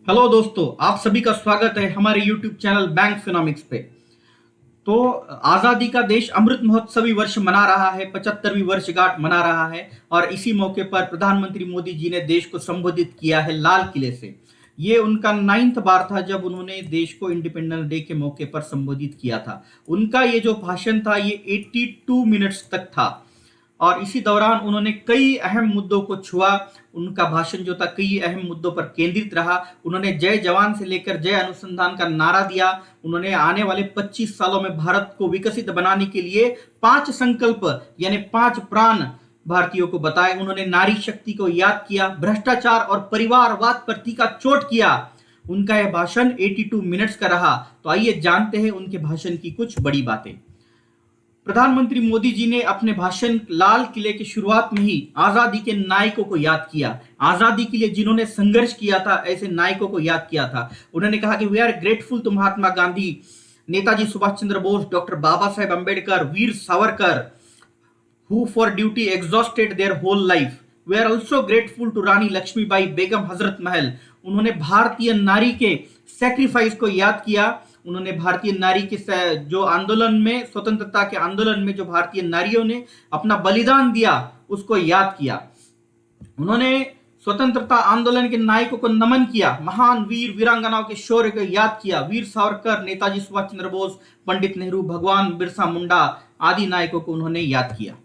Hello दोस्तों, आप सभी का स्वागत है हमारे YouTube चैनल बैंक फिनोमिक्स पे। तो आजादी का देश अमृत महोत्सवी वर्ष मना रहा है, 75वीं वर्षगांठ मना रहा है। और इसी मौके पर प्रधानमंत्री मोदी जी ने देश को संबोधित किया है लाल किले से। ये उनका 9th बार था जब उन्होंने देश को इंडिपेंडेंस डे के मौके पर संबोधित किया था। उनका ये जो भाषण था ये 82 मिनट्स तक था और इसी दौरान उन्होंने कई अहम मुद्दों को छुआ। उनका भाषण जो था कई अहम मुद्दों पर केंद्रित रहा। उन्होंने जय जवान से लेकर जय अनुसंधान का नारा दिया। उन्होंने आने वाले 25 सालों में भारत को विकसित बनाने के लिए 5 संकल्प यानी 5 प्राण भारतीयों को बताए। उन्होंने नारी शक्ति को याद किया, भ्रष्टाचार और परिवारवाद पर तीखा चोट किया। उनका यह भाषण 82 मिनट्स का रहा। तो आइए जानते हैं उनके भाषण की कुछ बड़ी बातें। प्रधानमंत्री मोदी जी ने अपने भाषण लाल किले की शुरुआत में ही आजादी के नायकों को याद किया। आजादी के लिए जिन्होंने संघर्ष किया था ऐसे नायकों को याद किया था। उन्होंने कहा कि we are grateful to Mahatma Gandhi, Netaji Subhash Chandra Bose, doctor Baba Saheb Ambedkar, Veer Savarkar, who for duty exhausted their whole life. We are also grateful to रानी लक्ष्मीबाई, बेगम हजरत महल। उन्होंने भारतीय नारी के सेक्रीफाइस को याद किया। उन्होंने भारतीय नारी के जो आंदोलन में, स्वतंत्रता के आंदोलन में जो भारतीय नारियों ने अपना बलिदान दिया उसको याद किया। उन्होंने स्वतंत्रता आंदोलन के नायकों को नमन किया, महान वीर वीरांगनाओं के शौर्य को याद किया। वीर सावरकर, नेताजी सुभाष चंद्र बोस, पंडित नेहरू, भगवान बिरसा मुंडा आदि नायकों को उन्होंने याद किया।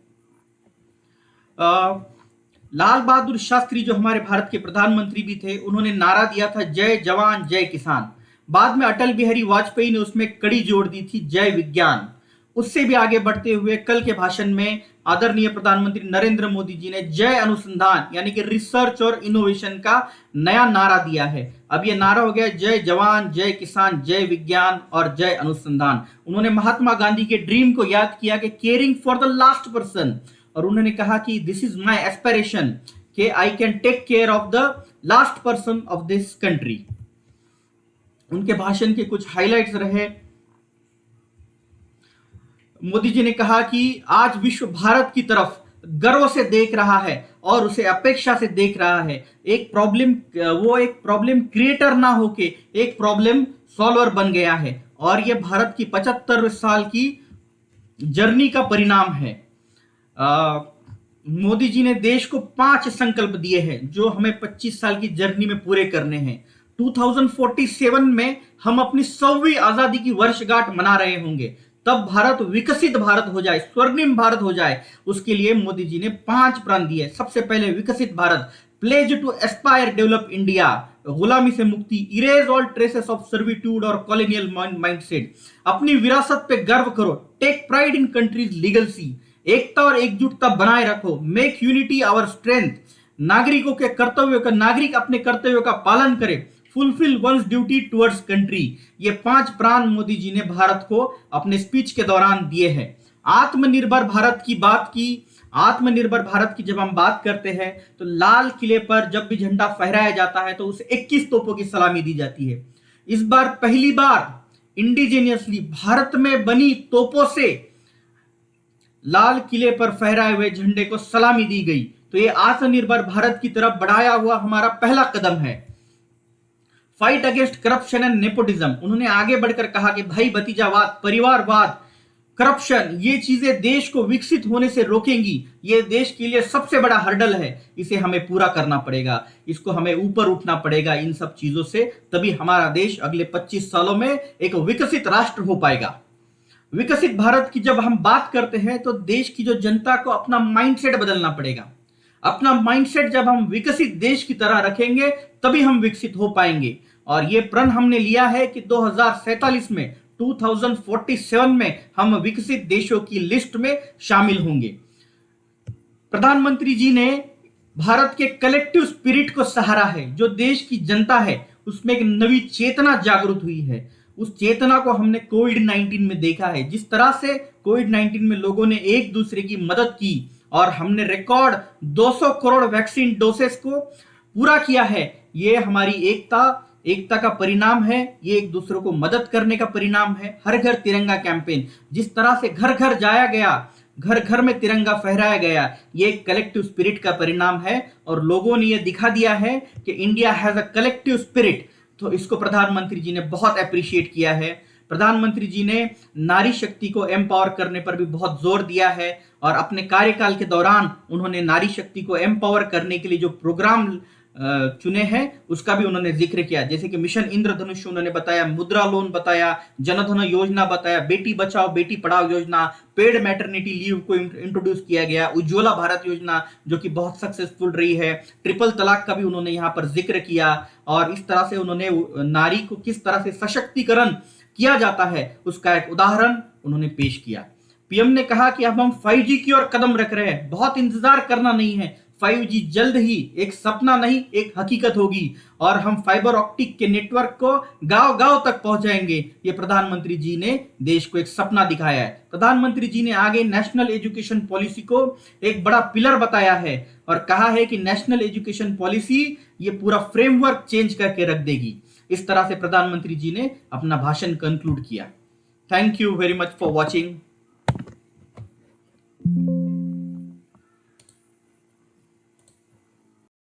लाल बहादुर शास्त्री जो हमारे भारत के प्रधानमंत्री भी थे, उन्होंने नारा दिया था जय जवान जय किसान। बाद में अटल बिहारी वाजपेयी ने उसमें कड़ी जोड़ दी थी जय विज्ञान। उससे भी आगे बढ़ते हुए कल के भाषण में आदरणीय प्रधानमंत्री नरेंद्र मोदी जी ने जय अनुसंधान यानी कि रिसर्च और इनोवेशन का नया नारा दिया है। अब यह नारा हो गया जय जवान जय किसान जय विज्ञान और जय अनुसंधान। उन्होंने महात्मा गांधी के ड्रीम को याद किया कि caring for the last person, और उन्होंने कहा कि दिस इज माई एस्पिरेशन कि I can take care of the last person of this country. उनके भाषण के कुछ हाइलाइट्स रहे। मोदी जी ने कहा कि आज विश्व भारत की तरफ गर्व से देख रहा है और उसे अपेक्षा से देख रहा है। एक प्रॉब्लम क्रिएटर ना होके एक प्रॉब्लम सॉल्वर बन गया है और यह भारत की 75 साल की जर्नी का परिणाम है। मोदी जी ने देश को 5 संकल्प दिए हैं जो हमें 25 साल की जर्नी में पूरे करने हैं। 2047 में हम अपनी 100वीं आजादी की वर्षगांठ मना रहे होंगे। तब भारत विकसित भारत हो जाए, स्वर्णिम भारत हो जाए। उसके लिए मोदी जी ने 5 प्रण दिए। सबसे पहले विकसित Bharat, pledge to aspire develop India, गुलामी से मुक्ति, erase all traces of servitude और कॉलोनियल माइंडसेट, अपनी विरासत पे गर्व करो, take pride in country's legacy, एकता और एकजुटता बनाए रखो, मेक यूनिटी आवर स्ट्रेंथ, नागरिक अपने कर्तव्यों का पालन करे, fulfil once duty towards country. ये 5 प्राण मोदी जी ने भारत को अपने स्पीच के दौरान दिए हैं। आत्मनिर्भर भारत की जब हम बात करते हैं तो लाल किले पर जब भी झंडा फहराया जाता है तो उसे 21 तोपों की सलामी दी जाती है। इस बार पहली बार इंडिजीनियसली भारत में बनी तोपों से लाल किले पर फहराए हुए झंडे को सलामी दी गई। तो ये आत्मनिर्भर भारत की तरफ बढ़ाया हुआ हमारा पहला कदम है। Fight against corruption and nepotism, उन्होंने आगे बढ़कर कहा कि भाई भतीजावाद, परिवारवाद, करप्शन, ये चीजें देश को विकसित होने से रोकेंगी। ये देश के लिए सबसे बड़ा हर्डल है, इसे हमें पूरा करना पड़ेगा, इसको हमें ऊपर उठना पड़ेगा इन सब चीजों से, तभी हमारा देश अगले 25 सालों में एक विकसित राष्ट्र हो पाएगा। विकसित भारत की जब हम बात करते हैं तो देश की जो जनता को अपना माइंडसेट बदलना पड़ेगा। अपना माइंडसेट जब हम विकसित देश की तरह रखेंगे तभी हम विकसित हो पाएंगे। और ये प्रण हमने लिया है कि 2047 में 2047 में हम विकसित देशों की लिस्ट में शामिल होंगे। प्रधानमंत्री जी ने भारत के कलेक्टिव स्पिरिट को सहारा है। जो देश की जनता है उसमें एक नई चेतना जागृत हुई है। उस चेतना को हमने कोविड-19 में देखा है। जिस तरह से कोविड-19 में लोगों ने एक दूसरे की मदद की और हमने रिकॉर्ड 200 करोड़ वैक्सीन डोसेस को पूरा किया है, ये हमारी एकता का परिणाम है। ये एक दूसरे को मदद करने का परिणाम है। हर घर तिरंगा कैंपेन, जिस तरह से घर घर जाया गया, घर घर में तिरंगा फहराया गया, ये कलेक्टिव स्पिरिट का परिणाम है। और लोगों ने ये दिखा दिया है कि India has a collective spirit. तो इसको प्रधानमंत्री जी ने बहुत अप्रिशिएट किया है। प्रधानमंत्री जी ने नारी शक्ति को एम्पावर करने पर भी बहुत जोर दिया है और अपने कार्यकाल के दौरान उन्होंने नारी शक्ति को एम्पावर करने के लिए जो प्रोग्राम चुने हैं उसका भी उन्होंने जिक्र किया, जैसे कि मिशन इंद्रधनुष उन्होंने बताया, मुद्रा लोन बताया, जनधन योजना बताया, बेटी बचाओ बेटी पढ़ाओ योजना, पेड मैटरनिटी लीव को इंट्रोड्यूस किया गया, उज्ज्वला भारत योजना जो कि बहुत सक्सेसफुल रही है, ट्रिपल तलाक का भी उन्होंने यहाँ पर जिक्र किया और इस तरह से उन्होंने नारी को किस तरह से सशक्तिकरण किया जाता है उसका एक उदाहरण उन्होंने पेश किया। पीएम ने कहा कि अब हम 5G की ओर कदम रख रहे हैं, बहुत इंतजार करना नहीं है, 5G जल्द ही एक सपना नहीं एक हकीकत होगी और हम फाइबर ऑप्टिक के नेटवर्क को गांव गांव तक पहुंचाएंगे। ये प्रधानमंत्री जी ने देश को एक सपना दिखाया है। प्रधानमंत्री जी ने आगे नेशनल एजुकेशन पॉलिसी को एक बड़ा पिलर बताया है और कहा है कि नेशनल एजुकेशन पॉलिसी ये पूरा फ्रेमवर्क चेंज करके रख देगी। इस तरह से प्रधानमंत्री जी ने अपना भाषण कंक्लूड किया। Thank you very much for watching.